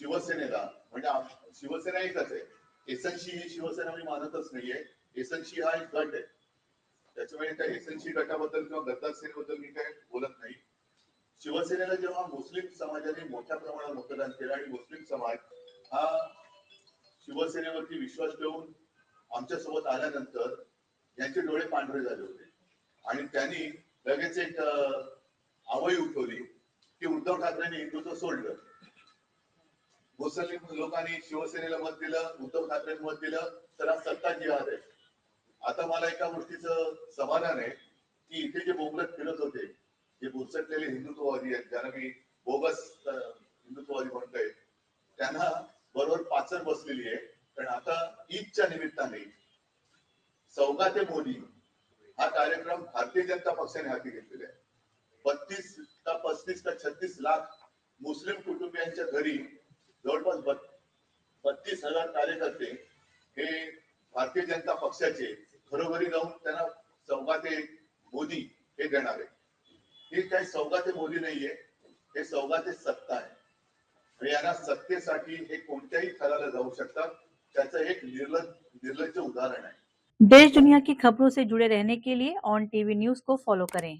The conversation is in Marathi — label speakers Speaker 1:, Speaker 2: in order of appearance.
Speaker 1: शिवसेनेला म्हणजे शिवसेना एकच आहे. एसएनसी ही शिवसेना मी मानतच नाहीये. एसएनसी हा एक गट आहे. त्याच्यामुळे त्या एसएनसी गटाबद्दल किंवा गद्दार सेनेबद्दल मी काय बोलत नाही. शिवसेनेला जेव्हा मुस्लिम समाजाने मोठ्या प्रमाणात मतदान केलं आणि मुस्लिम समाज हा शिवसेनेवरती विश्वास ठेवून आमच्यासोबत आल्यानंतर यांचे डोळे पांढरे झाले होते आणि त्यांनी लगेच एक आवई उठवली की उद्धव ठाकरेंनी हिंदुत्व सोडलं. मुस्लिम लोकांनी शिवसेनेला मत दिलं, उद्धव ठाकरे मत दिलं, तर हा सत्ता जिहाद आहे. आता मला एका गोष्टीचं समाधान आहे की इथे जे बोंबलत फिरत होते, जे बुरसटलेले हिंदुत्ववादी आहेत, ज्यांना मी बोगस हिंदुत्ववादी म्हणतोय, त्यांना बरोबर पाचर बसलेली आहे. कारण आता ईदच्या निमित्ताने सौगाते मोदी हा कार्यक्रम भारतीय जनता पक्षाने हाती घेतलेला आहे. 32 का 35 का 36 लाख मुस्लिम कुटुंबियांच्या घरी जवळपास 32,000 कार्यकर्ते हे भारतीय जनता पक्षाचे घरोघरी जाऊन त्यांना सौगाते मोदी हे देणार आहे. हे काही सौगाते मोदी नाहीये, हे सौगाते सत्ता आहे. आणि यांना सत्तेसाठी हे कोणत्याही थराला जाऊ शकतात. त्याचं एक निर्लज्ज उदाहरण आहे.
Speaker 2: देश दुनिया की खबरों से जुड़े रहने के लिए ऑन टीवी न्यूज को फॉलो करें।